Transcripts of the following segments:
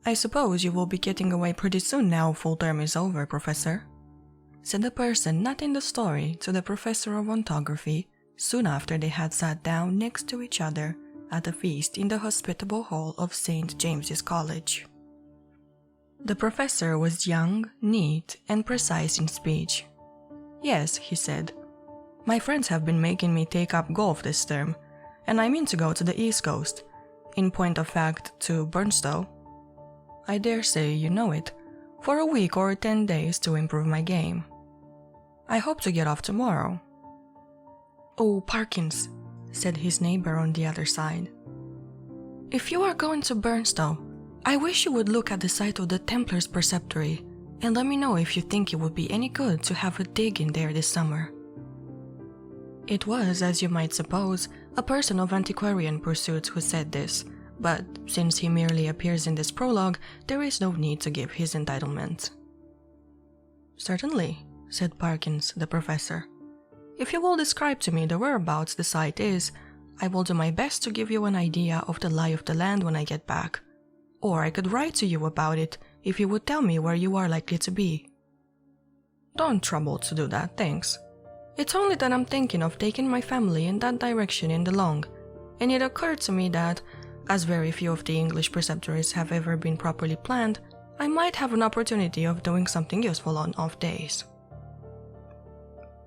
"I suppose you will be getting away pretty soon now full term is over, Professor," said the person not in the story to the professor of ontography soon after they had sat down next to each other at a feast in the hospitable hall of St. James's College. The professor was young, neat, and precise in speech. "Yes," he said, "my friends have been making me take up golf this term, and I mean to go to the East Coast, in point of fact to Burnstow. I dare say you know it, for a week or 10 days to improve my game. I hope to get off tomorrow." "Oh, Parkins," said his neighbor on the other side, "if you are going to Burnstow, I wish you would look at the site of the Templars' Preceptory and let me know if you think it would be any good to have a dig in there this summer." It was, as you might suppose, a person of antiquarian pursuits who said this, but since he merely appears in this prologue, there is no need to give his entitlement. "Certainly," said Parkins, the professor. "If you will describe to me the whereabouts the site is, I will do my best to give you an idea of the lie of the land when I get back. Or I could write to you about it if you would tell me where you are likely to be." "Don't trouble to do that, thanks. It's only that I'm thinking of taking my family in that direction in the long, and it occurred to me that, as very few of the English preceptories have ever been properly planned, I might have an opportunity of doing something useful on off days."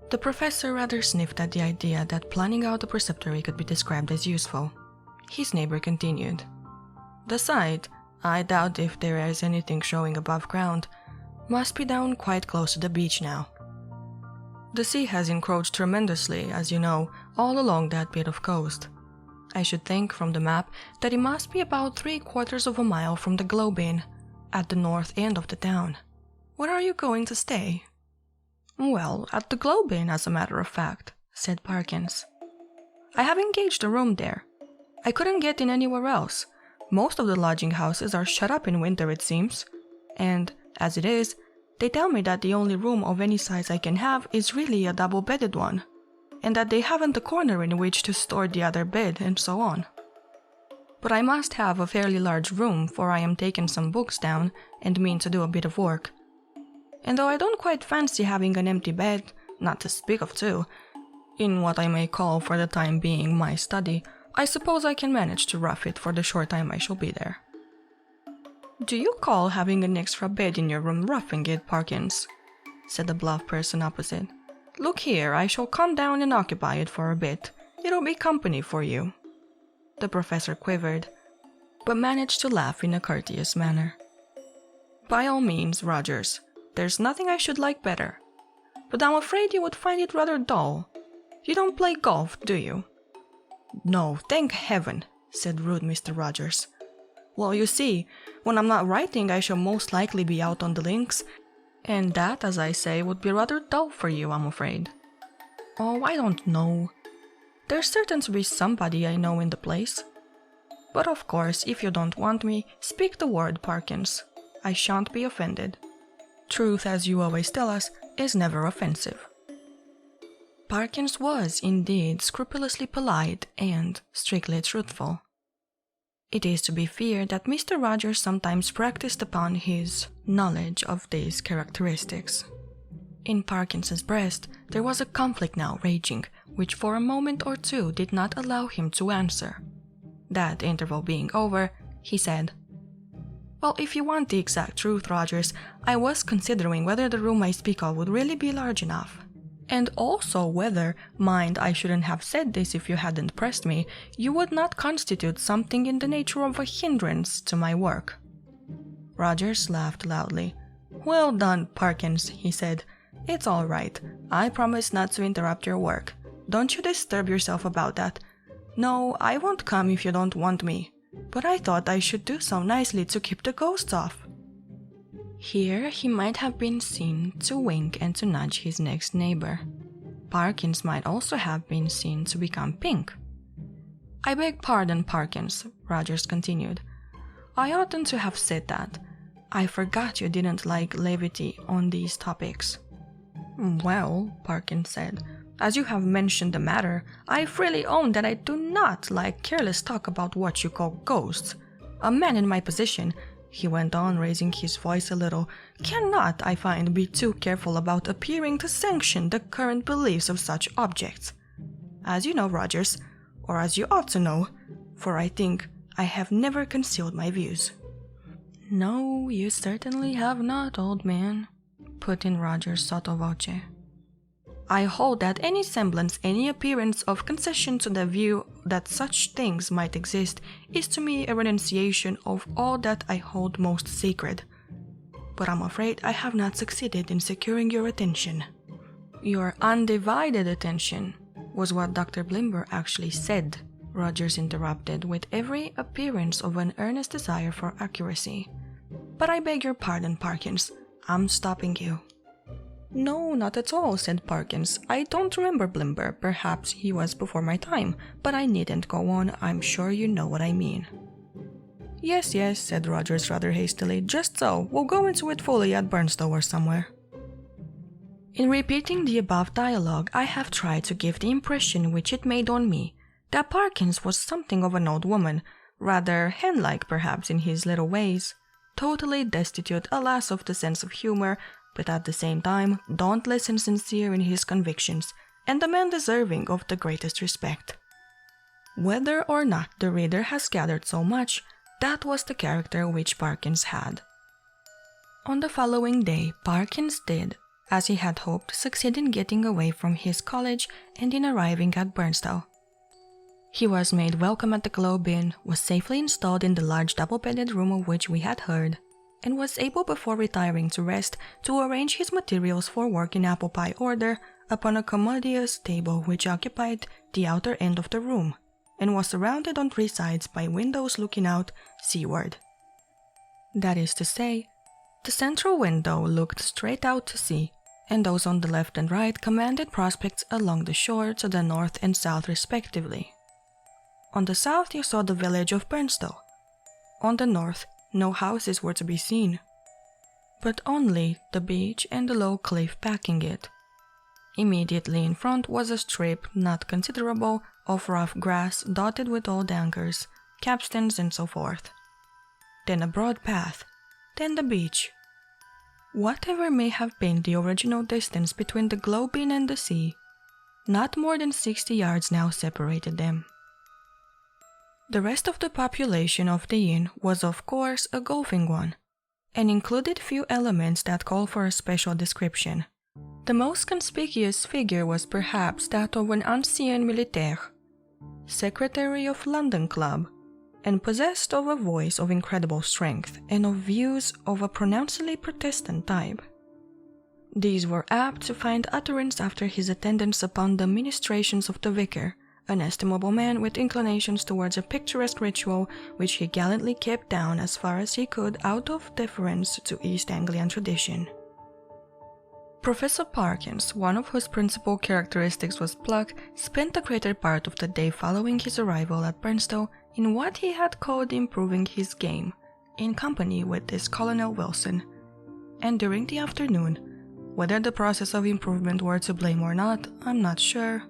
The professor rather sniffed at the idea that planning out a preceptory could be described as useful. His neighbor continued, "The site, I doubt if there is anything showing above ground, must be down quite close to the beach now. The sea has encroached tremendously, as you know, all along that bit of coast. I should think from the map that it must be about 3/4 of a mile from the Globe Inn, at the north end of the town. Where are you going to stay?" "Well, at the Globe Inn, as a matter of fact," said Parkins. "I have engaged a room there. I couldn't get in anywhere else. Most of the lodging houses are shut up in winter, it seems, and, as it is, they tell me that the only room of any size I can have is really a double-bedded one, and that they haven't a corner in which to store the other bed, and so on. But I must have a fairly large room, for I am taking some books down and mean to do a bit of work. And though I don't quite fancy having an empty bed, not to speak of two, in what I may call for the time being my study, I suppose I can manage to rough it for the short time I shall be there." "Do you call having an extra bed in your room roughing it, Parkins?" said the bluff person opposite. "Look here, I shall come down and occupy it for a bit. It'll be company for you." The professor quivered, but managed to laugh in a courteous manner. "By all means, Rogers. There's nothing I should like better. But I'm afraid you would find it rather dull. You don't play golf, do you?" "No, thank heaven," said rude Mr. Rogers. "Well, you see, when I'm not writing I shall most likely be out on the links, and that, as I say, would be rather dull for you, I'm afraid." "Oh, I don't know. There's certain to be somebody I know in the place. But of course, if you don't want me, speak the word, Parkins. I shan't be offended. Truth, as you always tell us, is never offensive." Parkins was, indeed, scrupulously polite and strictly truthful. It is to be feared that Mr. Rogers sometimes practiced upon his knowledge of these characteristics. In Parkins's breast there was a conflict now raging, which for a moment or two did not allow him to answer. That interval being over, he said, "Well, if you want the exact truth, Rogers, I was considering whether the room I speak of would really be large enough. And also whether, mind, I shouldn't have said this if you hadn't pressed me, you would not constitute something in the nature of a hindrance to my work." Rogers laughed loudly. "Well done, Parkins," he said. "It's all right. I promise not to interrupt your work. Don't you disturb yourself about that. No, I won't come if you don't want me. But I thought I should do so nicely to keep the ghosts off." Here he might have been seen to wink and to nudge his next neighbor. Parkins might also have been seen to become pink. "I beg pardon, Parkins," Rogers continued. "I oughtn't to have said that. I forgot you didn't like levity on these topics." "Well," Parkins said, "as you have mentioned the matter, I freely own that I do not like careless talk about what you call ghosts. A man in my position, he went on, raising his voice a little, cannot, I find, be too careful about appearing to sanction the current beliefs of such objects. As you know, Rogers, or as you ought to know, for I think I have never concealed my views." "No, you certainly have not, old man," put in Rogers sotto voce. "I hold that any semblance, any appearance of concession to the view that such things might exist is to me a renunciation of all that I hold most sacred. But I'm afraid I have not succeeded in securing your attention." "Your undivided attention," was what Dr. Blimber actually said, Rogers interrupted with every appearance of an earnest desire for accuracy. "But I beg your pardon, Parkins. I'm stopping you." "No, not at all," said Parkins. "I don't remember Blimber. Perhaps he was before my time, but I needn't go on. I'm sure you know what I mean." Yes, said Rogers rather hastily. "Just so. We'll go into it fully at Burnstow or somewhere." In repeating the above dialogue, I have tried to give the impression which it made on me that Parkins was something of an old woman, rather hen-like perhaps in his little ways, totally destitute, alas, of the sense of humor, but at the same time dauntless and sincere in his convictions, and a man deserving of the greatest respect. Whether or not the reader has gathered so much, that was the character which Parkins had. On the following day, Parkins did, as he had hoped, succeed in getting away from his college and in arriving at Burnstow. He was made welcome at the Globe Inn, was safely installed in the large double-bedded room of which we had heard, and was able before retiring to rest to arrange his materials for work in apple pie order upon a commodious table which occupied the outer end of the room, and was surrounded on 3 sides by windows looking out seaward. That is to say, the central window looked straight out to sea, and those on the left and right commanded prospects along the shore to the north and south respectively. On the south you saw the village of Burnstow. On the north no houses were to be seen, but only the beach and the low cliff backing it. Immediately in front was a strip, not considerable, of rough grass dotted with old anchors, capstans and so forth. Then a broad path, then the beach. Whatever may have been the original distance between the Globe Inn and the sea, not more than 60 yards now separated them. The rest of the population of the inn was of course a golfing one, and included few elements that call for a special description. The most conspicuous figure was perhaps that of an ancien militaire, secretary of London Club, and possessed of a voice of incredible strength and of views of a pronouncedly Protestant type. These were apt to find utterance after his attendance upon the ministrations of the vicar, an estimable man with inclinations towards a picturesque ritual which he gallantly kept down as far as he could out of deference to East Anglian tradition. Professor Parkins, one of whose principal characteristics was pluck, spent the greater part of the day following his arrival at Burnstow in what he had called improving his game, in company with this Colonel Wilson, and during the afternoon, whether the process of improvement were to blame or not, I'm not sure.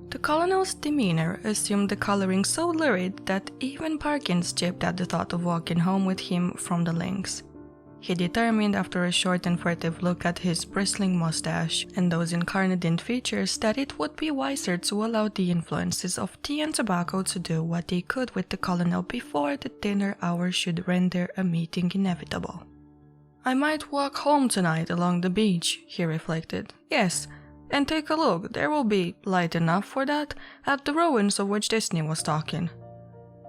The colonel's demeanor assumed the coloring so lurid that even Parkins chipped at the thought of walking home with him from the links. He determined after a short and furtive look at his bristling mustache and those incarnadine features that it would be wiser to allow the influences of tea and tobacco to do what they could with the colonel before the dinner hour should render a meeting inevitable. "I might walk home tonight along the beach," he reflected. "Yes, and take a look, there will be light enough for that, at the ruins of which Disney was talking.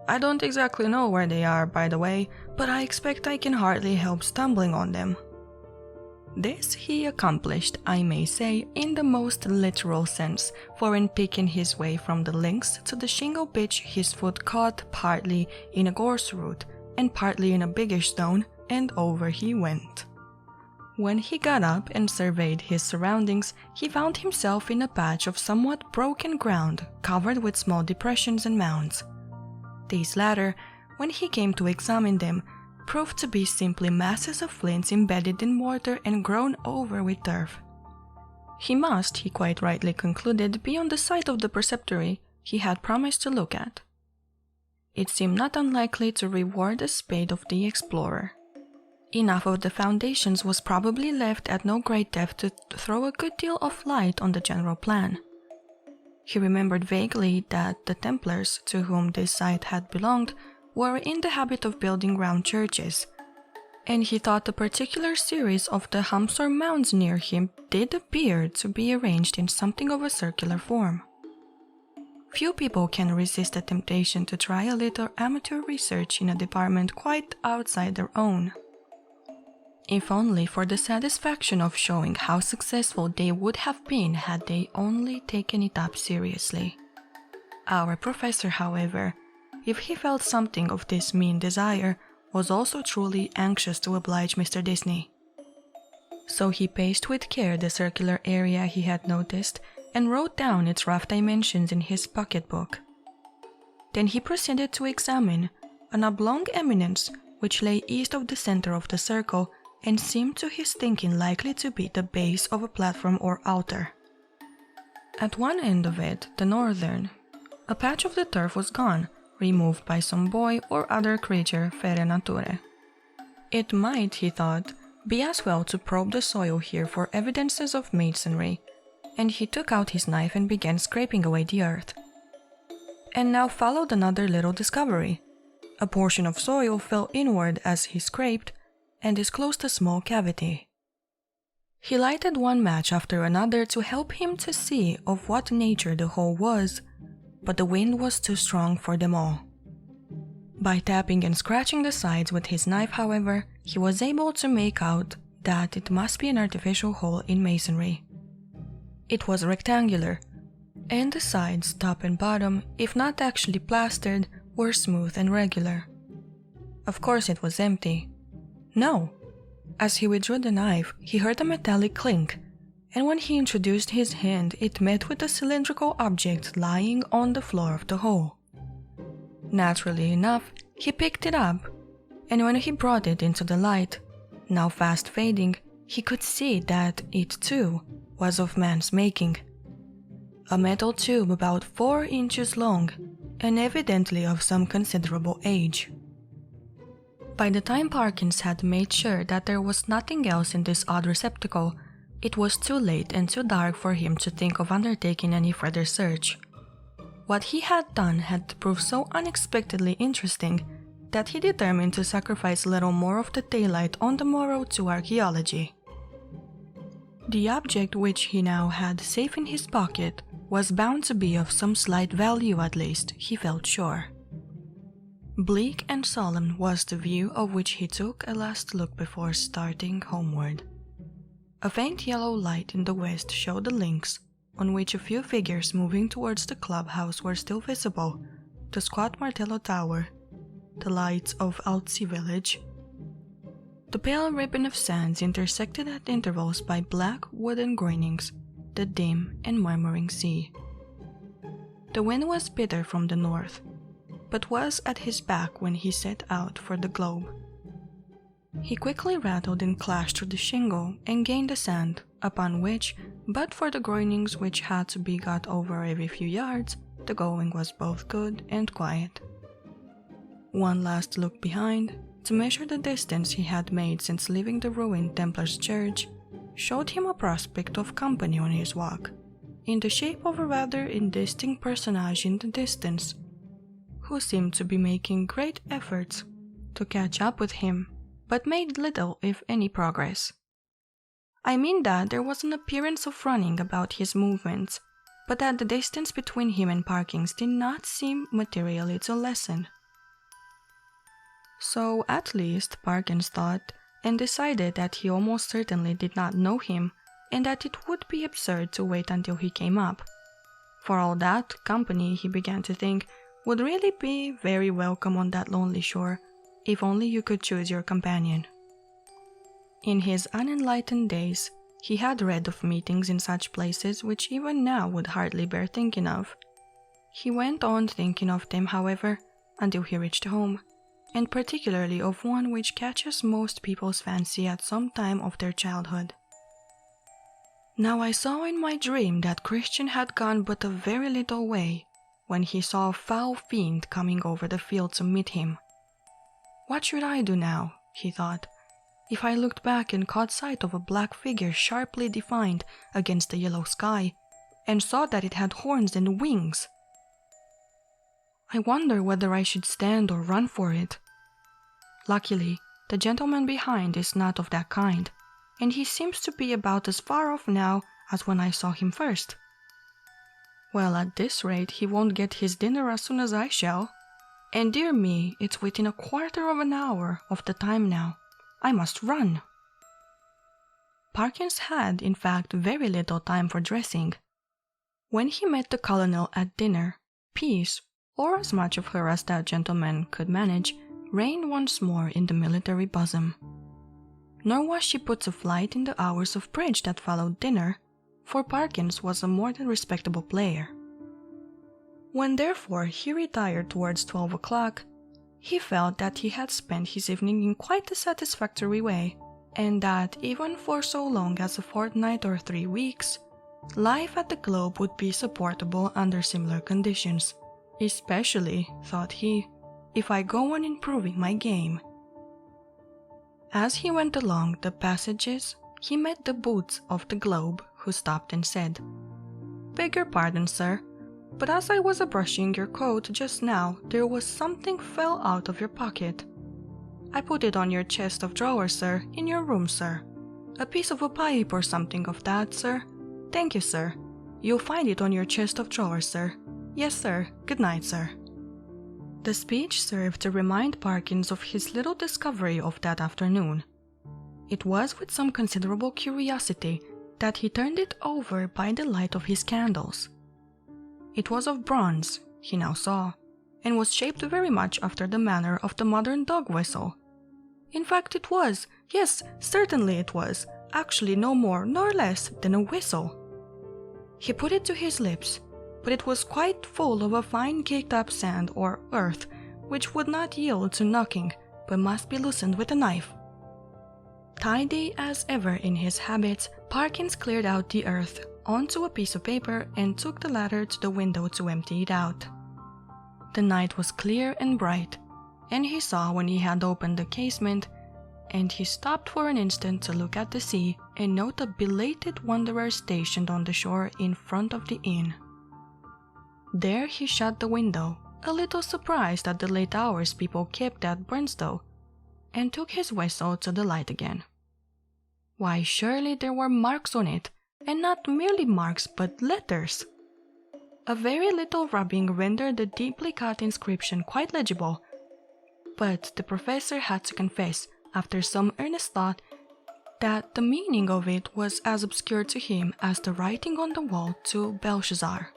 I don't exactly know where they are, by the way, but I expect I can hardly help stumbling on them." This he accomplished, I may say, in the most literal sense, for in picking his way from the links to the shingle beach his foot caught partly in a gorse root and partly in a biggish stone, and over he went. When he got up and surveyed his surroundings, he found himself in a patch of somewhat broken ground covered with small depressions and mounds. These latter, when he came to examine them, proved to be simply masses of flints embedded in mortar and grown over with turf. He must, he quite rightly concluded, be on the site of the preceptory he had promised to look at. it seemed not unlikely to reward the spade of the explorer. Enough of the foundations was probably left at no great depth to throw a good deal of light on the general plan. He remembered vaguely that the Templars to whom this site had belonged were in the habit of building round churches, and he thought the particular series of the humps or mounds near him did appear to be arranged in something of a circular form. Few people can resist the temptation to try a little amateur research in a department quite outside their own, if only for the satisfaction of showing how successful they would have been had they only taken it up seriously. Our professor, however, if he felt something of this mean desire, was also truly anxious to oblige Mr. Disney. So he paced with care the circular area he had noticed and wrote down its rough dimensions in his pocketbook. Then he proceeded to examine an oblong eminence which lay east of the center of the circle and seemed to his thinking likely to be the base of a platform or altar. At one end of it, the northern, a patch of the turf was gone, removed by some boy or other creature fere nature. It might, he thought, be as well to probe the soil here for evidences of masonry, and he took out his knife and began scraping away the earth. And now followed another little discovery. A portion of soil fell inward as he scraped and disclosed a small cavity. He lighted one match after another to help him to see of what nature the hole was, but the wind was too strong for them all. By tapping and scratching the sides with his knife, however, he was able to make out that it must be an artificial hole in masonry. It was rectangular, and the sides, top and bottom, if not actually plastered, were smooth and regular. Of course it was empty. No! As he withdrew the knife, he heard a metallic clink, and when he introduced his hand, it met with a cylindrical object lying on the floor of the hole. Naturally enough, he picked it up, and when he brought it into the light, now fast fading, he could see that it too was of man's making. A metal tube about 4 inches long, and evidently of some considerable age. By the time Parkins had made sure that there was nothing else in this odd receptacle, it was too late and too dark for him to think of undertaking any further search. What he had done had proved so unexpectedly interesting that he determined to sacrifice a little more of the daylight on the morrow to archaeology. The object which he now had safe in his pocket was bound to be of some slight value, at least, he felt sure. Bleak and solemn was the view of which he took a last look before starting homeward. A faint yellow light in the west showed the links, on which a few figures moving towards the clubhouse were still visible, the squat Martello Tower, the lights of Altsea village. The pale ribbon of sands intersected at intervals by black wooden groinings, the dim and murmuring sea. The wind was bitter from the north, but was at his back when he set out for the globe. He quickly rattled and clashed through the shingle and gained the sand, upon which, but for the groinings which had to be got over every few yards, the going was both good and quiet. One last look behind, to measure the distance he had made since leaving the ruined Templar's church, showed him a prospect of company on his walk, in the shape of a rather indistinct personage in the distance, who seemed to be making great efforts to catch up with him, but made little if any progress. I mean that there was an appearance of running about his movements, but that the distance between him and Parkins did not seem materially to lessen. So, at least, Parkins thought, and decided that he almost certainly did not know him, and that it would be absurd to wait until he came up. For all that, company, he began to think, would really be very welcome on that lonely shore, if only you could choose your companion. In his unenlightened days, he had read of meetings in such places which even now would hardly bear thinking of. He went on thinking of them, however, until he reached home, and particularly of one which catches most people's fancy at some time of their childhood. Now I saw in my dream that Christian had gone but a very little way, when he saw a foul fiend coming over the field to meet him. What should I do now, he thought, if I looked back and caught sight of a black figure sharply defined against the yellow sky, and saw that it had horns and wings? I wonder whether I should stand or run for it. Luckily, the gentleman behind is not of that kind, and he seems to be about as far off now as when I saw him first. Well, at this rate, he won't get his dinner as soon as I shall. And dear me, it's within a quarter of an hour of the time now. I must run. Parkins had, in fact, very little time for dressing. When he met the colonel at dinner, peace, or as much of her as that gentleman could manage, reigned once more in the military bosom. Nor was she put to flight in the hours of bridge that followed dinner, for Parkins was a more than respectable player. When therefore he retired towards 12 o'clock, he felt that he had spent his evening in quite a satisfactory way, and that even for so long as a fortnight or 3 weeks, life at the Globe would be supportable under similar conditions, especially, thought he, if I go on improving my game. As he went along the passages, he met the boots of the Globe, who stopped and said, "Beg your pardon, sir, but as I was brushing your coat just now, there was something fell out of your pocket. I put it on your chest of drawers, sir, in your room, sir. A piece of a pipe or something of that, sir. Thank you, sir. You'll find it on your chest of drawers, sir. Yes, sir. Good night, sir." The speech served to remind Parkins of his little discovery of that afternoon. It was with some considerable curiosity that he turned it over by the light of his candles. It was of bronze, he now saw, and was shaped very much after the manner of the modern dog whistle. In fact, it was, yes, certainly it was, actually no more nor less than a whistle. He put it to his lips, but it was quite full of a fine caked-up sand or earth, which would not yield to knocking, but must be loosened with a knife. Tidy as ever in his habits, Parkins cleared out the earth onto a piece of paper and took the latter to the window to empty it out. The night was clear and bright, and he saw when he had opened the casement, and he stopped for an instant to look at the sea and note a belated wanderer stationed on the shore in front of the inn. There he shut the window, a little surprised at the late hours people kept at Burnstow, and took his whistle to the light again. Why, surely there were marks on it, and not merely marks but letters. A very little rubbing rendered the deeply cut inscription quite legible, but the professor had to confess, after some earnest thought, that the meaning of it was as obscure to him as the writing on the wall to Belshazzar.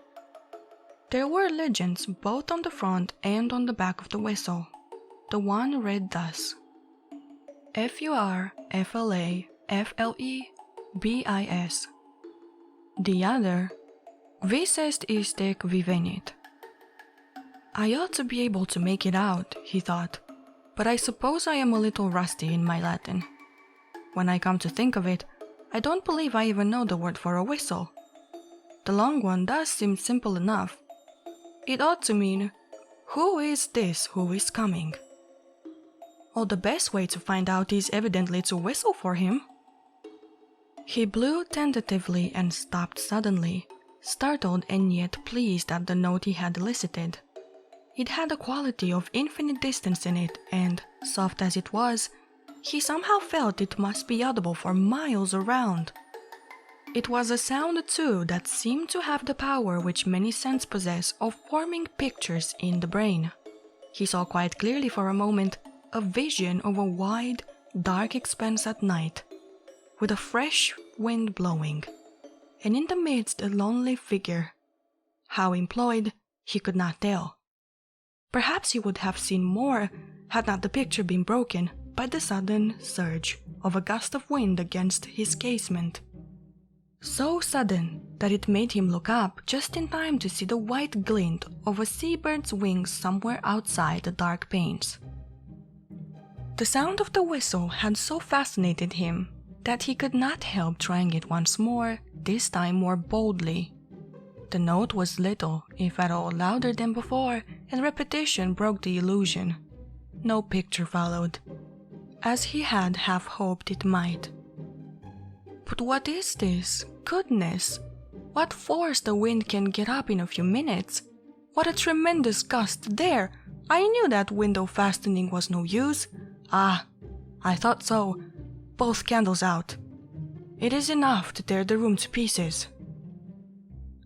There were legends both on the front and on the back of the whistle. The one read thus: FURFLAFLEBIS. The other, Vis est istec vivenit. I ought to be able to make it out, he thought, but I suppose I am a little rusty in my Latin. When I come to think of it, I don't believe I even know the word for a whistle. The long one does seem simple enough. It ought to mean, "Who is this who is coming?" Oh, the best way to find out is evidently to whistle for him. He blew tentatively and stopped suddenly, startled and yet pleased at the note he had elicited. It had a quality of infinite distance in it, and, soft as it was, he somehow felt it must be audible for miles around. It was a sound, too, that seemed to have the power which many scents possess of forming pictures in the brain. He saw quite clearly for a moment a vision of a wide, dark expanse at night, with a fresh wind blowing, and in the midst a lonely figure. How employed, he could not tell. Perhaps he would have seen more had not the picture been broken by the sudden surge of a gust of wind against his casement. So sudden that it made him look up just in time to see the white glint of a seabird's wings somewhere outside the dark panes. The sound of the whistle had so fascinated him that he could not help trying it once more, this time more boldly. The note was little, if at all, louder than before, and repetition broke the illusion. No picture followed, as he had half hoped it might. But what is this? Goodness! What force the wind can get up in a few minutes! What a tremendous gust there! I knew that window fastening was no use. Ah, I thought so. Both candles out. It is enough to tear the room to pieces.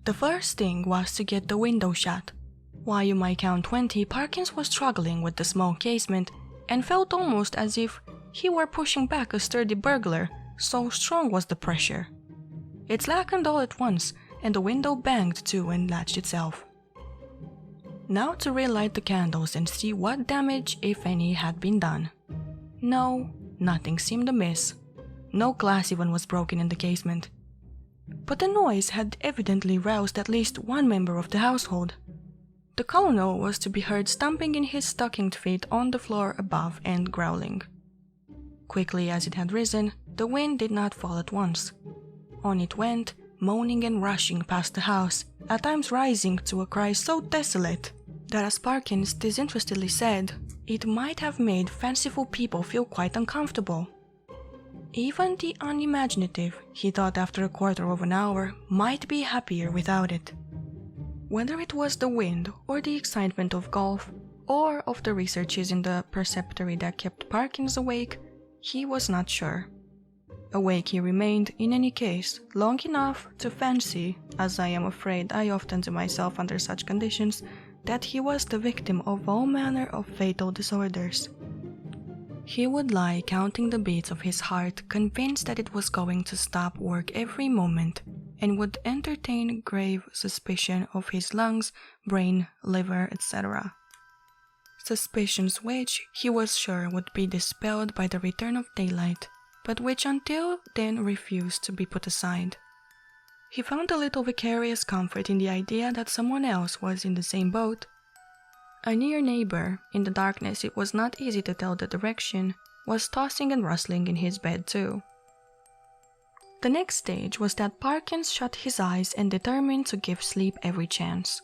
The first thing was to get the window shut. While you might count 20, Parkins was struggling with the small casement and felt almost as if he were pushing back a sturdy burglar, so strong was the pressure. It slackened all at once, and the window banged to and latched itself. Now to relight the candles and see what damage, if any, had been done. No, nothing seemed amiss. No glass even was broken in the casement. But the noise had evidently roused at least one member of the household. The colonel was to be heard stamping in his stockinged feet on the floor above and growling. Quickly as it had risen, the wind did not fall at once. On it went, moaning and rushing past the house, at times rising to a cry so desolate that, as Parkins disinterestedly said, it might have made fanciful people feel quite uncomfortable. Even the unimaginative, he thought after a quarter of an hour, might be happier without it. Whether it was the wind, or the excitement of golf, or of the researches in the preceptory that kept Parkins awake, he was not sure. Awake he remained, in any case, long enough to fancy, as I am afraid I often do myself under such conditions, that he was the victim of all manner of fatal disorders. He would lie counting the beats of his heart, convinced that it was going to stop work every moment, and would entertain grave suspicion of his lungs, brain, liver, etc. Suspicions which, he was sure, would be dispelled by the return of daylight, but which until then refused to be put aside. He found a little vicarious comfort in the idea that someone else was in the same boat. A near neighbor, in the darkness it was not easy to tell the direction, was tossing and rustling in his bed too. The next stage was that Parkins shut his eyes and determined to give sleep every chance.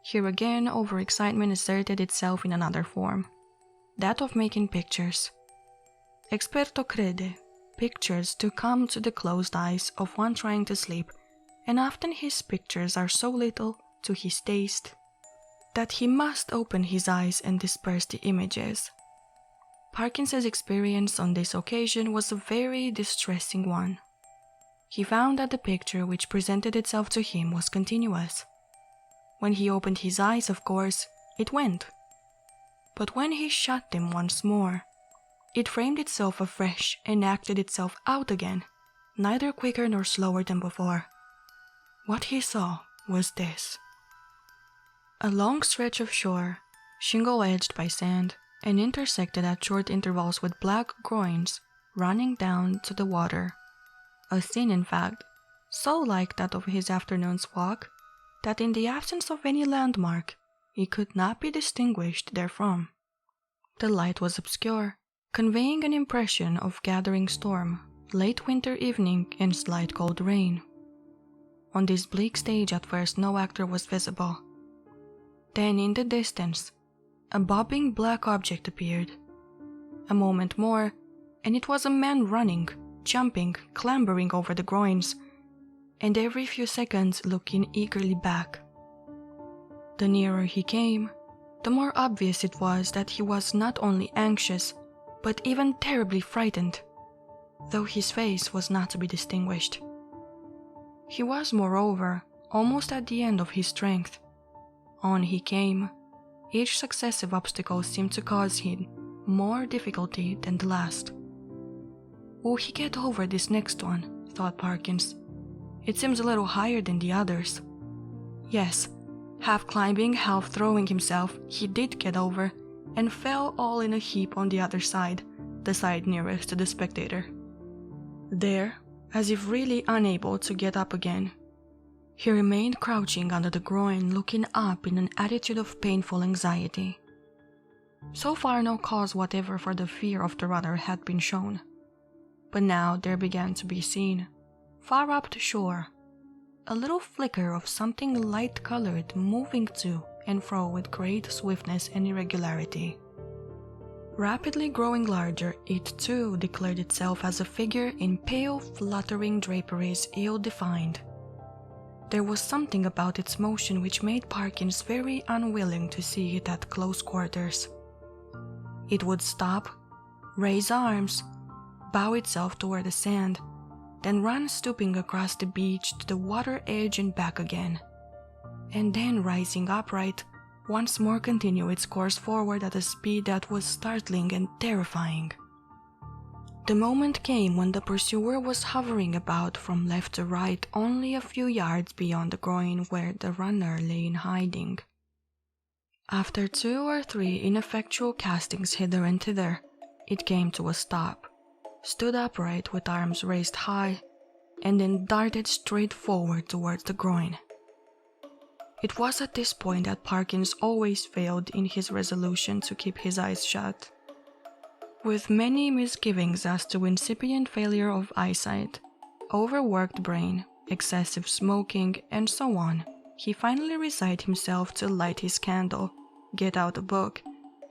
Here again overexcitement asserted itself in another form, that of making pictures. Experto crede, pictures to come to the closed eyes of one trying to sleep, and often his pictures are so little, to his taste, that he must open his eyes and disperse the images. Parkins's experience on this occasion was a very distressing one. He found that the picture which presented itself to him was continuous. When he opened his eyes, of course, it went. But when he shut them once more, it framed itself afresh and acted itself out again, neither quicker nor slower than before. What he saw was this. A long stretch of shore, shingle-edged by sand, and intersected at short intervals with black groins running down to the water. A scene, in fact, so like that of his afternoon's walk, that in the absence of any landmark, it could not be distinguished therefrom. The light was obscure, conveying an impression of gathering storm, late winter evening, and slight cold rain. On this bleak stage at first no actor was visible. Then in the distance, a bobbing black object appeared. A moment more, and it was a man running, jumping, clambering over the groins, and every few seconds looking eagerly back. The nearer he came, the more obvious it was that he was not only anxious, but even terribly frightened, though his face was not to be distinguished. He was, moreover, almost at the end of his strength. On he came. Each successive obstacle seemed to cause him more difficulty than the last. Will he get over this next one? Thought Parkins. It seems a little higher than the others. Yes, half climbing, half throwing himself, he did get over, and fell all in a heap on the other side, the side nearest to the spectator. There, as if really unable to get up again, he remained crouching under the groin, looking up in an attitude of painful anxiety. So far no cause whatever for the fear of the rudder had been shown. But now there began to be seen, far up the shore, a little flicker of something light-colored moving to and fro with great swiftness and irregularity. Rapidly growing larger, it too declared itself as a figure in pale, fluttering draperies ill-defined. There was something about its motion which made Parkins very unwilling to see it at close quarters. It would stop, raise arms, bow itself toward the sand, then run stooping across the beach to the water edge and back again, and then rising upright, once more continue its course forward at a speed that was startling and terrifying. The moment came when the pursuer was hovering about from left to right only a few yards beyond the groin where the runner lay in hiding. After 2 or 3 ineffectual castings hither and thither, it came to a stop, stood upright with arms raised high, and then darted straight forward towards the groin. It was at this point that Parkins always failed in his resolution to keep his eyes shut. With many misgivings as to incipient failure of eyesight, overworked brain, excessive smoking, and so on, he finally resigned himself to light his candle, get out a book,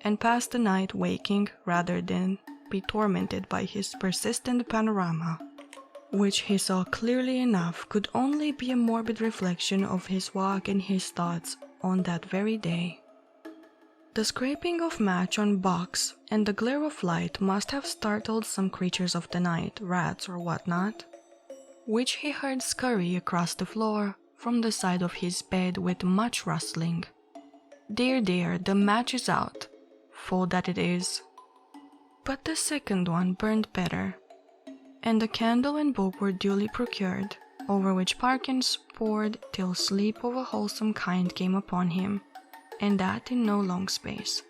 and pass the night waking rather than be tormented by his persistent panorama, which he saw clearly enough could only be a morbid reflection of his walk and his thoughts on that very day. The scraping of match on box and the glare of light must have startled some creatures of the night, rats or whatnot, which he heard scurry across the floor from the side of his bed with much rustling. Dear, dear, the match is out, full that it is. But the second one burned better, and the candle and book were duly procured, over which Parkins pored till sleep of a wholesome kind came upon him, and that in no long space.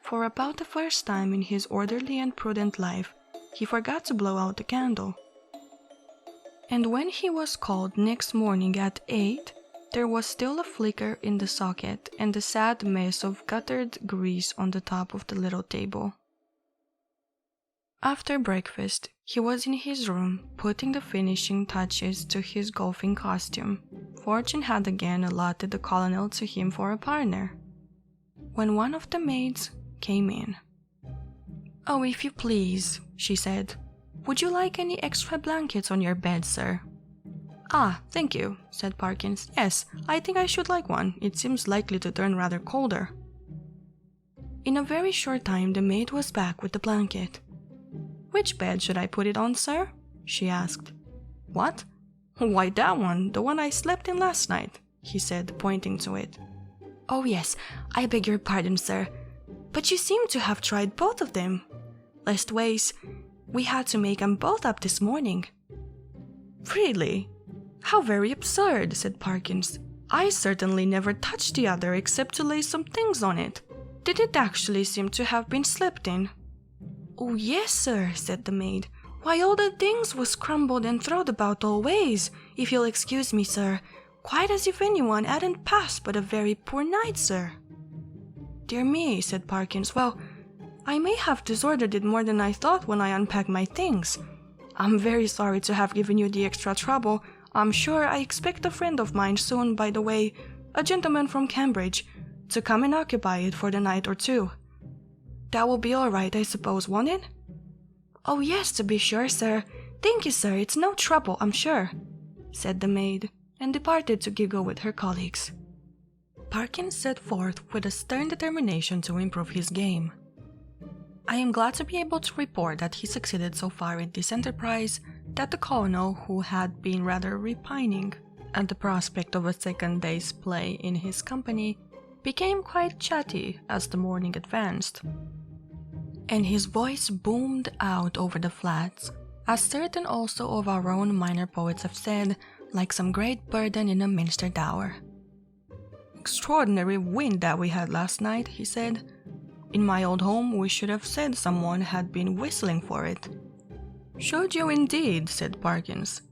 For about the first time in his orderly and prudent life, he forgot to blow out the candle. And when he was called next morning at 8, there was still a flicker in the socket and a sad mess of guttered grease on the top of the little table. After breakfast, he was in his room, putting the finishing touches to his golfing costume. Fortune had again allotted the colonel to him for a partner, when one of the maids came in. "Oh, if you please," she said, "would you like any extra blankets on your bed, sir?" "Ah, thank you," said Parkins. "Yes, I think I should like one. It seems likely to turn rather colder." In a very short time the maid was back with the blanket. "Which bed should I put it on, sir?" she asked. "What? Why, that one, the one I slept in last night," he said, pointing to it. "Oh yes, I beg your pardon, sir, but you seem to have tried both of them. Leastways, we had to make 'em both up this morning." "Really? How very absurd," said Parkins. "I certainly never touched the other except to lay some things on it. Did it actually seem to have been slept in?" "Oh yes, sir," said the maid. "Why, all the things was crumbled and throwed about all ways, if you'll excuse me, sir, quite as if anyone hadn't passed but a very poor night, sir." "Dear me," said Parkins. "Well, I may have disordered it more than I thought when I unpacked my things. I'm very sorry to have given you the extra trouble. I'm sure I expect a friend of mine soon, by the way, a gentleman from Cambridge, to come and occupy it for the night or 2. That will be all right, I suppose, won't it?" "Oh yes, to be sure, sir. Thank you, sir, it's no trouble, I'm sure," said the maid, and departed to giggle with her colleagues. Parkins set forth with a stern determination to improve his game. I am glad to be able to report that he succeeded so far in this enterprise that the colonel, who had been rather repining at the prospect of a second day's play in his company, became quite chatty as the morning advanced, and his voice boomed out over the flats, as certain also of our own minor poets have said, like some great burden in a minster dower. "Extraordinary wind that we had last night," he said. "In my old home we should have said someone had been whistling for it." "Should you indeed?" said Parkins.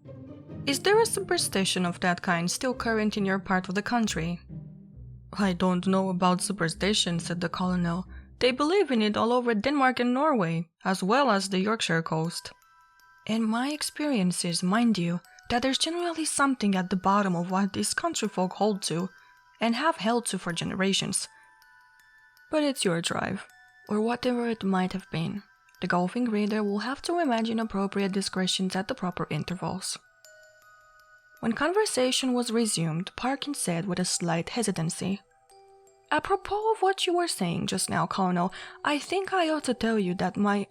"Is there a superstition of that kind still current in your part of the country?" "I don't know about superstition," said the colonel. "They believe in it all over Denmark and Norway, as well as the Yorkshire coast. And my experience is, mind you, that there's generally something at the bottom of what these country folk hold to, and have held to for generations. But it's your drive, or whatever it might have been. The golfing reader will have to imagine appropriate digressions at the proper intervals. When conversation was resumed, Parkins said with a slight hesitancy, "Apropos of what you were saying just now, Colonel, I think I ought to tell you that my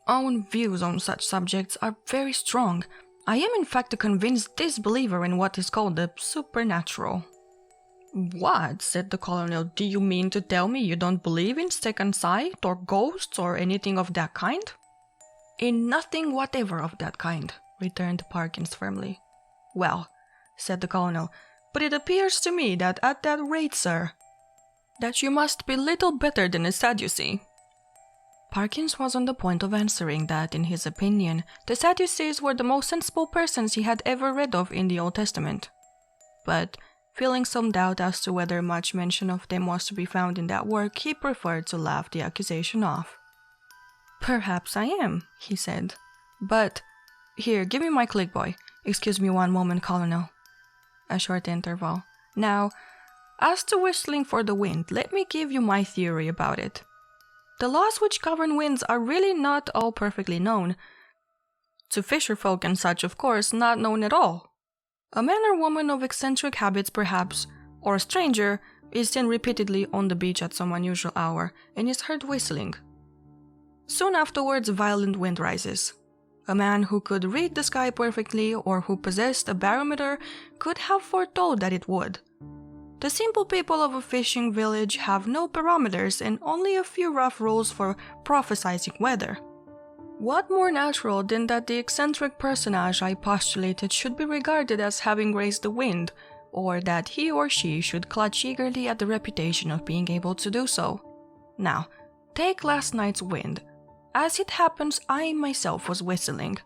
own views on such subjects are very strong. I am in fact a convinced disbeliever in what is called the supernatural." "What?" said the Colonel. "Do you mean to tell me you don't believe in second sight, or ghosts, or anything of that kind?" "In nothing whatever of that kind," returned Parkins firmly. "Well," said the Colonel, "but it appears to me that at that rate, sir, that you must be little better than a Sadducee." Parkins was on the point of answering that, in his opinion, the Sadducees were the most sensible persons he had ever read of in the Old Testament. But, feeling some doubt as to whether much mention of them was to be found in that work, he preferred to laugh the accusation off. "Perhaps I am," he said. "But, here, give me my click, boy. Excuse me one moment, Colonel." A short interval. "Now, as to whistling for the wind, let me give you my theory about it. The laws which govern winds are really not all perfectly known. To fisher folk and such, of course, not known at all. A man or woman of eccentric habits, perhaps, or a stranger, is seen repeatedly on the beach at some unusual hour, and is heard whistling. Soon afterwards, a violent wind rises. A man who could read the sky perfectly, or who possessed a barometer, could have foretold that it would. The simple people of a fishing village have no barometers and only a few rough rules for prophesying weather. What more natural than that the eccentric personage I postulated should be regarded as having raised the wind, or that he or she should clutch eagerly at the reputation of being able to do so? Now, take last night's wind. As it happens, I myself was whistling.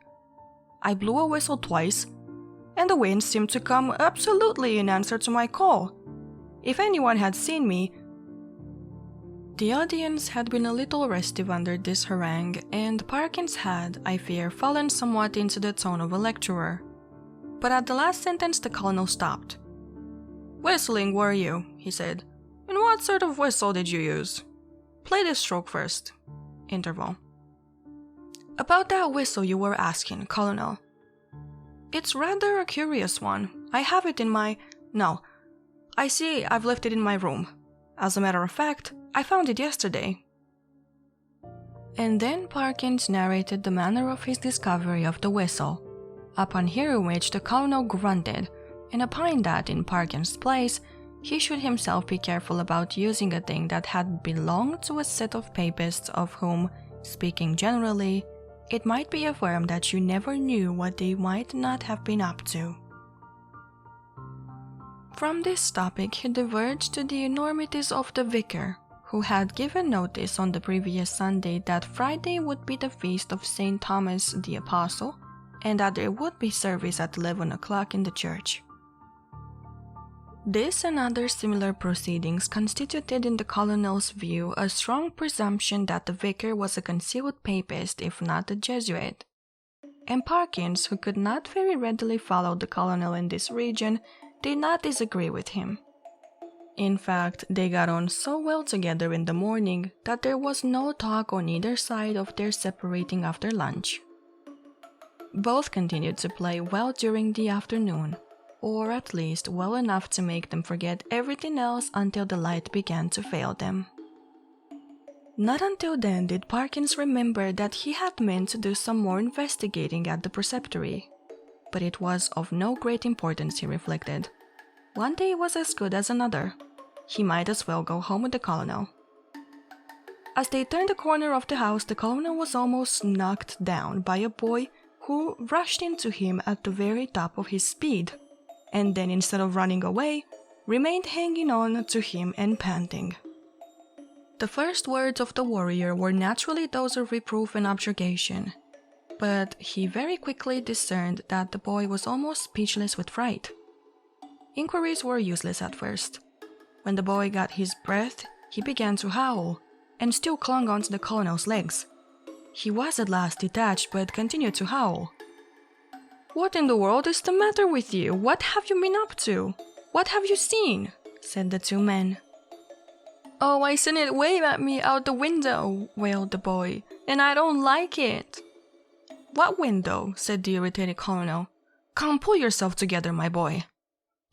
I blew a whistle twice, and the wind seemed to come absolutely in answer to my call. If anyone had seen me..." The audience had been a little restive under this harangue, and Parkins had, I fear, fallen somewhat into the tone of a lecturer. But at the last sentence the Colonel stopped. "Whistling, were you?" he said. "And what sort of whistle did you use? Play this stroke first." Interval. "About that whistle you were asking, Colonel. It's rather a curious one. I have it in my... No, I see I've left it in my room. As a matter of fact, I found it yesterday." And then Parkins narrated the manner of his discovery of the whistle, upon hearing which the Colonel grunted, and opined that, in Parkins' place, he should himself be careful about using a thing that had belonged to a set of papists of whom, speaking generally, it might be affirmed that you never knew what they might not have been up to. From this topic he diverged to the enormities of the vicar, who had given notice on the previous Sunday that Friday would be the feast of St. Thomas the Apostle, and that there would be service at 11 o'clock in the church. This and other similar proceedings constituted in the Colonel's view a strong presumption that the vicar was a concealed papist if not a Jesuit, and Parkins, who could not very readily follow the Colonel in this region, did not disagree with him. In fact, they got on so well together in the morning that there was no talk on either side of their separating after lunch. Both continued to play well during the afternoon, or at least well enough to make them forget everything else until the light began to fail them. Not until then did Parkins remember that he had meant to do some more investigating at the preceptory. But it was of no great importance, he reflected. One day was as good as another. He might as well go home with the Colonel. As they turned the corner of the house, the Colonel was almost knocked down by a boy who rushed into him at the very top of his speed, and then, instead of running away, remained hanging on to him and panting. The first words of the warrior were naturally those of reproof and objurgation, but he very quickly discerned that the boy was almost speechless with fright. Inquiries were useless at first. When the boy got his breath, he began to howl, and still clung onto the Colonel's legs. He was at last detached, but continued to howl. "What in the world is the matter with you? What have you been up to? What have you seen?" said the two men. "Oh, I seen it wave at me out the window," wailed the boy, "and I don't like it." "What window?" said the irritated colonel. "Come, pull yourself together, my boy."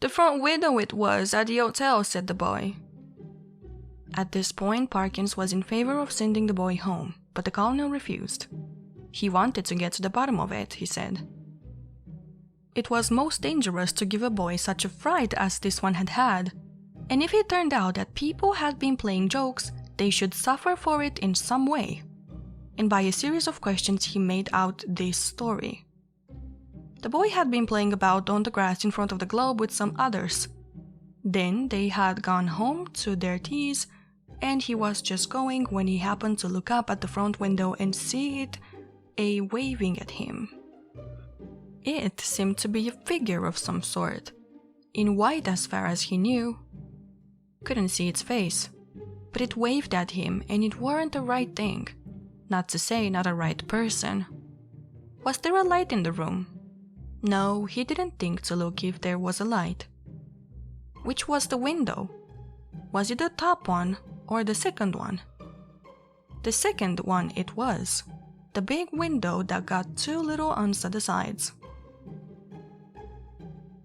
"The front window it was, at the hotel," said the boy. At this point, Parkins was in favor of sending the boy home, but the colonel refused. He wanted to get to the bottom of it, he said. It was most dangerous to give a boy such a fright as this one had had, and if it turned out that people had been playing jokes, they should suffer for it in some way. And by a series of questions he made out this story. The boy had been playing about on the grass in front of the globe with some others. Then they had gone home to their teas, and he was just going when he happened to look up at the front window and see it waving at him. It seemed to be a figure of some sort, in white as far as he knew. Couldn't see its face, but it waved at him, and it weren't the right thing. Not to say not a right person. Was there a light in the room? No, he didn't think to look if there was a light. Which was the window? Was it the top one or the second one? The second one it was. The big window that got two little ones at the sides.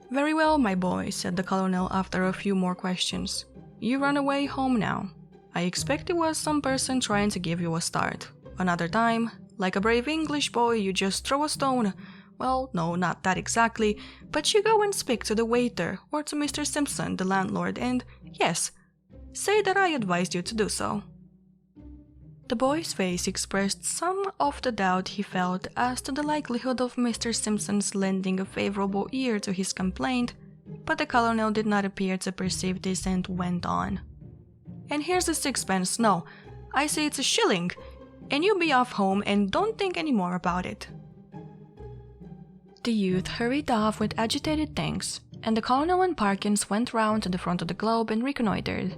"Very well, my boy," said the colonel after a few more questions. "You run away home now. I expect it was some person trying to give you a start. Another time, like a brave English boy, you just throw a stone. Well, no, not that exactly, but you go and speak to the waiter or to Mr. Simpson, the landlord, and, yes, say that I advised you to do so." The boy's face expressed some of the doubt he felt as to the likelihood of Mr. Simpson's lending a favorable ear to his complaint, but the colonel did not appear to perceive this and went on. "And here's a sixpence, no, I say it's a shilling, and you be off home and don't think any more about it." The youth hurried off with agitated thanks, and the colonel and Parkins went round to the front of the globe and reconnoitered.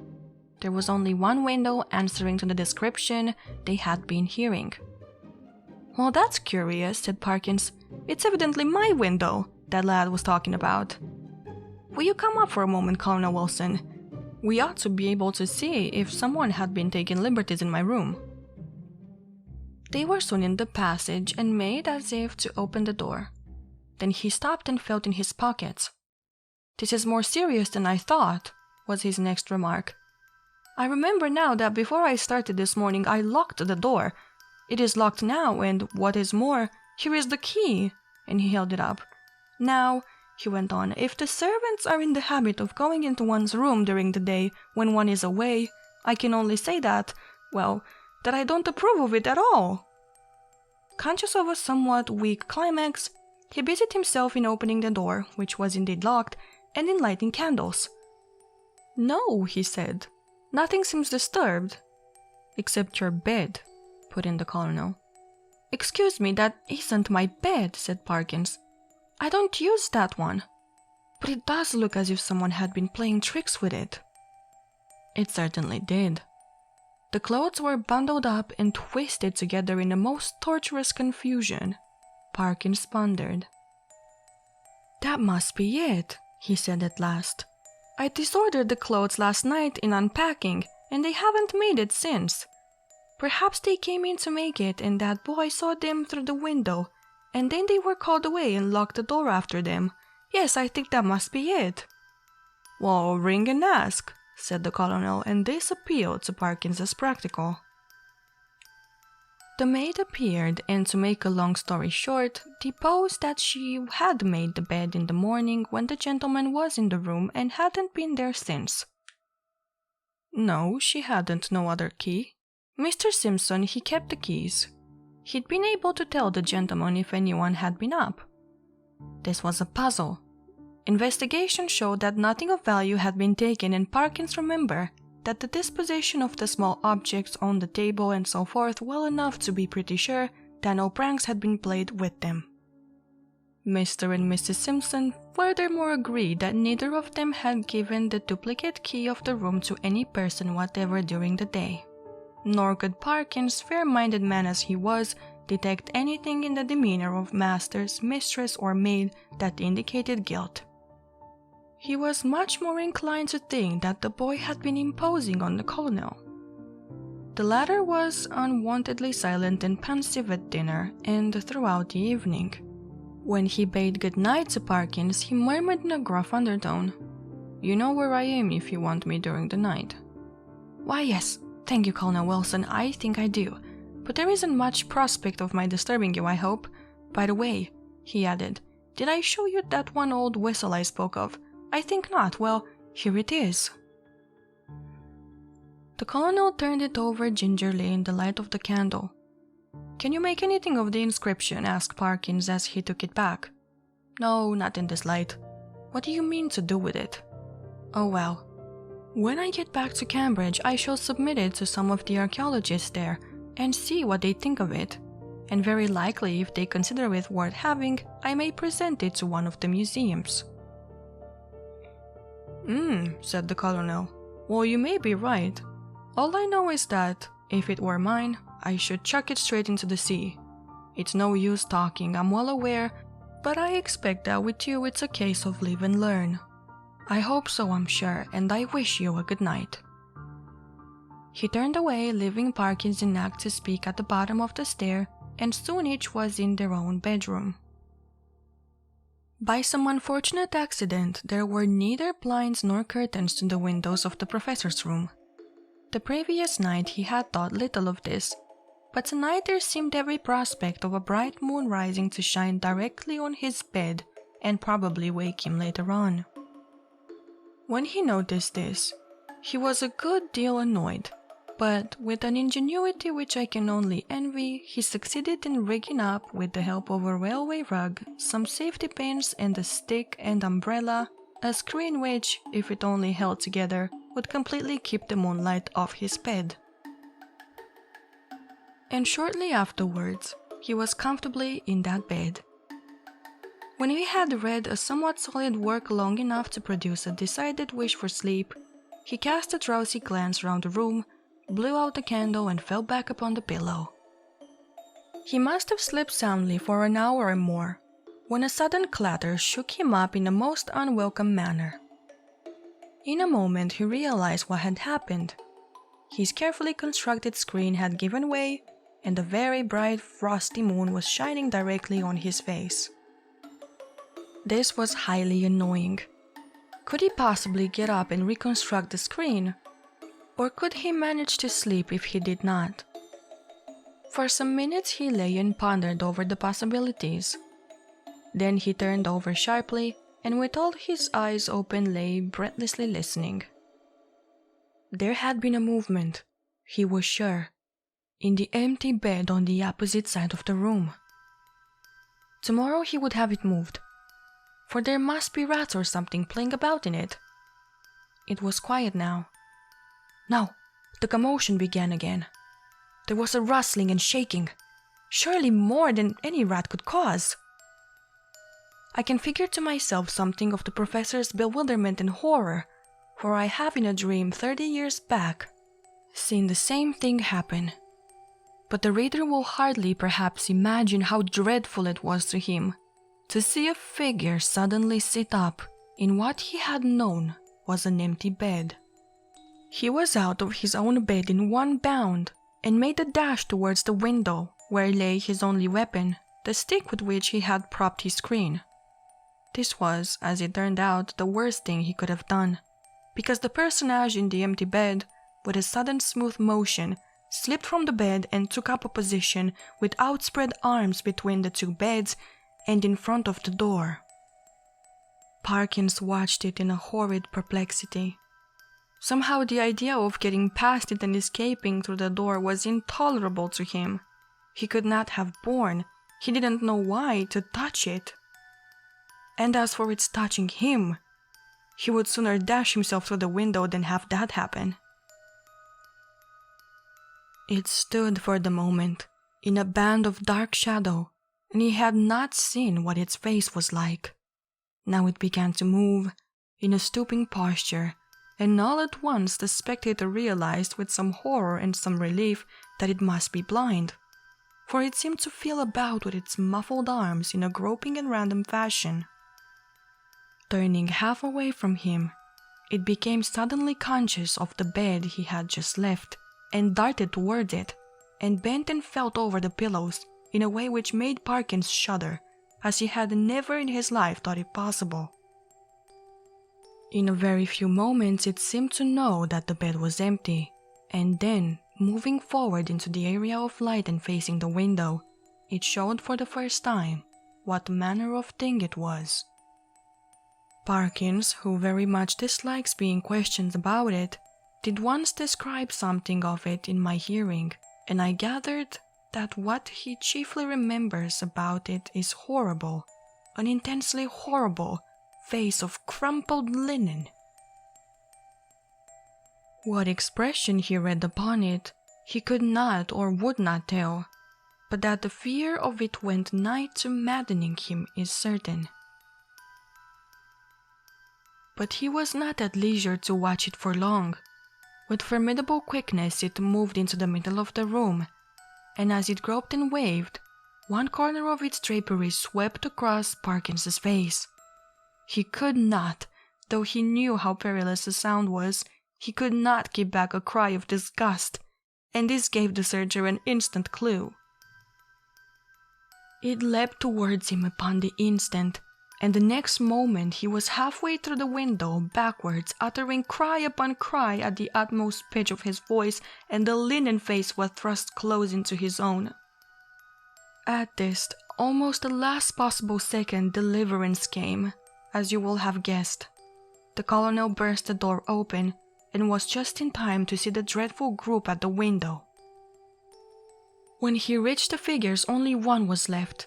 There was only one window answering to the description they had been hearing. "Well, that's curious," said Parkins. "It's evidently my window that lad was talking about. Will you come up for a moment, Colonel Wilson? We ought to be able to see if someone had been taking liberties in my room." They were soon in the passage and made as if to open the door. Then he stopped and felt in his pockets. "This is more serious than I thought," was his next remark. "I remember now that before I started this morning I locked the door. It is locked now, and what is more, here is the key," and he held it up. "Now," he went on, "if the servants are in the habit of going into one's room during the day when one is away, I can only say that, well, that I don't approve of it at all." Conscious of a somewhat weak climax, he busied himself in opening the door, which was indeed locked, and in lighting candles. "No," he said. "Nothing seems disturbed." "Except your bed," put in the colonel. "Excuse me, that isn't my bed," said Parkins. "I don't use that one. But it does look as if someone had been playing tricks with it." It certainly did. The clothes were bundled up and twisted together in the most torturous confusion. Parkins pondered. "That must be it," he said at last. "I disordered the clothes last night in unpacking, and they haven't made it since. Perhaps they came in to make it, and that boy saw them through the window, and then they were called away and locked the door after them. Yes, I think that must be it." "Well, ring and ask," said the colonel, and this appealed to Parkins as practical. The maid appeared, and to make a long story short, deposed that she had made the bed in the morning when the gentleman was in the room and hadn't been there since. No, she hadn't no other key. Mr. Simpson, he kept the keys. He'd been able to tell the gentleman if anyone had been up. This was a puzzle. Investigation showed that nothing of value had been taken, and Parkins remembered that the disposition of the small objects on the table and so forth well enough to be pretty sure that no pranks had been played with them. Mr. and Mrs. Simpson furthermore agreed that neither of them had given the duplicate key of the room to any person whatever during the day. Nor could Parkins, fair-minded man as he was, detect anything in the demeanor of masters, mistress, or maid that indicated guilt. He was much more inclined to think that the boy had been imposing on the colonel. The latter was unwontedly silent and pensive at dinner and throughout the evening. When he bade good night to Parkins, he murmured in a gruff undertone, "You know where I am if you want me during the night." "Why, yes, thank you, Colonel Wilson, I think I do. But there isn't much prospect of my disturbing you, I hope. By the way," he added, "did I show you that one old whistle I spoke of? I think not. Well, here it is." The colonel turned it over gingerly in the light of the candle. "Can you make anything of the inscription?" asked Parkins as he took it back. "No, not in this light. What do you mean to do with it?" "Oh well. When I get back to Cambridge, I shall submit it to some of the archaeologists there and see what they think of it. And very likely, if they consider it worth having, I may present it to one of the museums." Said the colonel. "Well, you may be right. All I know is that, if it were mine, I should chuck it straight into the sea. It's no use talking, I'm well aware, but I expect that with you it's a case of live and learn. I hope so, I'm sure, and I wish you a good night." He turned away, leaving Parkins in act to speak at the bottom of the stair, and soon each was in their own bedroom. By some unfortunate accident, there were neither blinds nor curtains to the windows of the professor's room. The previous night he had thought little of this, but tonight there seemed every prospect of a bright moon rising to shine directly on his bed and probably wake him later on. When he noticed this, he was a good deal annoyed, but with an ingenuity which I can only envy, he succeeded in rigging up, with the help of a railway rug, some safety pins and a stick and umbrella, a screen which, if it only held together, would completely keep the moonlight off his bed. And shortly afterwards, he was comfortably in that bed. When he had read a somewhat solid work long enough to produce a decided wish for sleep, he cast a drowsy glance round the room, blew out the candle, and fell back upon the pillow. He must have slept soundly for an hour or more, when a sudden clatter shook him up in a most unwelcome manner. In a moment he realized what had happened. His carefully constructed screen had given way, and a very bright frosty moon was shining directly on his face. This was highly annoying. Could he possibly get up and reconstruct the screen? Or could he manage to sleep if he did not? For some minutes he lay and pondered over the possibilities. Then he turned over sharply, and with all his eyes open lay breathlessly listening. There had been a movement, he was sure, in the empty bed on the opposite side of the room. Tomorrow he would have it moved, for there must be rats or something playing about in it. It was quiet now. No, the commotion began again. There was a rustling and shaking, surely more than any rat could cause. I can figure to myself something of the professor's bewilderment and horror, for I have in a dream 30 years back seen the same thing happen. But the reader will hardly perhaps imagine how dreadful it was to him to see a figure suddenly sit up in what he had known was an empty bed. He was out of his own bed in one bound and made a dash towards the window, where lay his only weapon, the stick with which he had propped his screen. This was, as it turned out, the worst thing he could have done, because the personage in the empty bed, with a sudden smooth motion, slipped from the bed and took up a position with outspread arms between the two beds and in front of the door. Parkins watched it in a horrid perplexity. Somehow the idea of getting past it and escaping through the door was intolerable to him. He could not have borne, he didn't know why, to touch it. And as for its touching him, he would sooner dash himself through the window than have that happen. It stood for the moment in a band of dark shadow, and he had not seen what its face was like. Now it began to move, in a stooping posture, and all at once the spectator realized with some horror and some relief that it must be blind. for it seemed to feel about with its muffled arms in a groping and random fashion. Turning half away from him, it became suddenly conscious of the bed he had just left, and darted towards it, and bent and felt over the pillows in a way which made Parkins shudder, as he had never in his life thought it possible. In a very few moments it seemed to know that the bed was empty, and then, moving forward into the area of light and facing the window, it showed for the first time what manner of thing it was. Parkins, who very much dislikes being questioned about it, did once describe something of it in my hearing, and I gathered that what he chiefly remembers about it is horrible, an intensely horrible face of crumpled linen. What expression he read upon it, he could not or would not tell, but that the fear of it went nigh to maddening him is certain. But he was not at leisure to watch it for long. With formidable quickness it moved into the middle of the room, and as it groped and waved, one corner of its drapery swept across Parkins's face. He could not, though he knew how perilous the sound was, he could not keep back a cry of disgust, and this gave the searcher an instant clue. It leapt towards him upon the instant, and the next moment he was halfway through the window backwards, uttering cry upon cry at the utmost pitch of his voice, and the linen face was thrust close into his own. At this, almost the last possible second, deliverance came, as you will have guessed. The colonel burst the door open, and was just in time to see the dreadful group at the window. When he reached the figures, only one was left.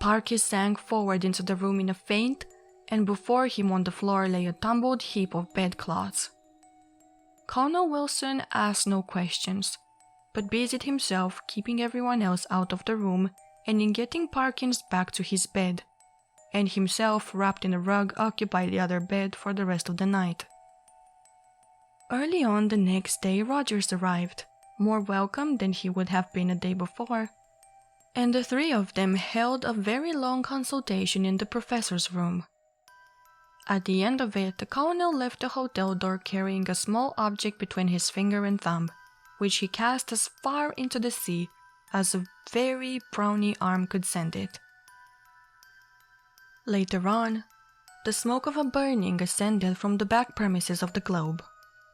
Parkins sank forward into the room in a faint, and before him on the floor lay a tumbled heap of bedclothes. Colonel Wilson asked no questions, but busied himself keeping everyone else out of the room and in getting Parkins back to his bed, and himself, wrapped in a rug, occupied the other bed for the rest of the night. Early on the next day Rogers arrived, more welcome than he would have been a day before, and the three of them held a very long consultation in the professor's room. At the end of it, the colonel left the hotel door carrying a small object between his finger and thumb, which he cast as far into the sea as a very brawny arm could send it. Later on, the smoke of a burning ascended from the back premises of the Globe.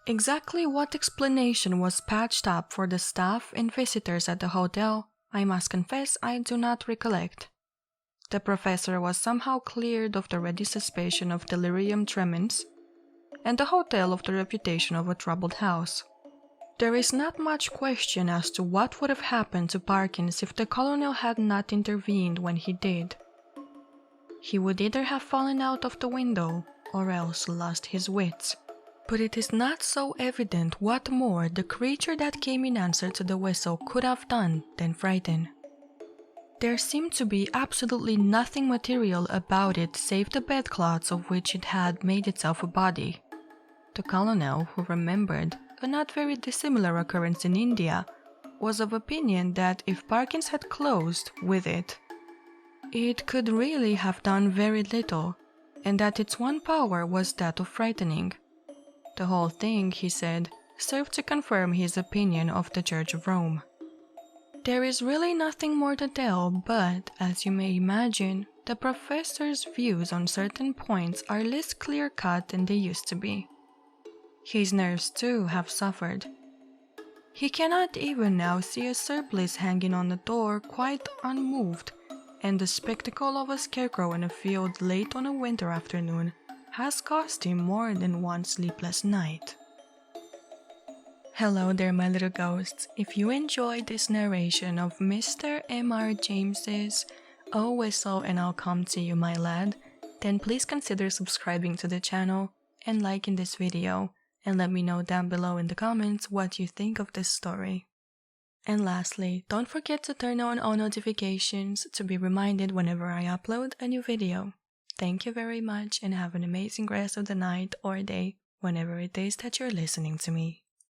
Exactly what explanation was patched up for the staff and visitors at the hotel, I must confess I do not recollect. The professor was somehow cleared of the ready suspicion of delirium tremens, and the hotel of the reputation of a troubled house. There is not much question as to what would have happened to Parkins if the colonel had not intervened when he did. He would either have fallen out of the window or else lost his wits. But it is not so evident what more the creature that came in answer to the whistle could have done than frighten. There seemed to be absolutely nothing material about it save the bedclothes of which it had made itself a body. The colonel, who remembered a not very dissimilar occurrence in India, was of opinion that if Parkins had closed with it, it could really have done very little, and that its one power was that of frightening. The whole thing, he said, served to confirm his opinion of the Church of Rome. There is really nothing more to tell, but, as you may imagine, the professor's views on certain points are less clear-cut than they used to be. His nerves, too, have suffered. He cannot even now see a surplice hanging on the door quite unmoved, and the spectacle of a scarecrow in a field late on a winter afternoon has cost him more than one sleepless night. Hello there, my little ghosts. If you enjoyed this narration of Mr. M.R. James's "Oh Whistle and I'll Come to You, My Lad," then please consider subscribing to the channel and liking this video, and let me know down below in the comments what you think of this story. And lastly, don't forget to turn on all notifications to be reminded whenever I upload a new video. Thank you very much and have an amazing rest of the night or day whenever it is that you're listening to me.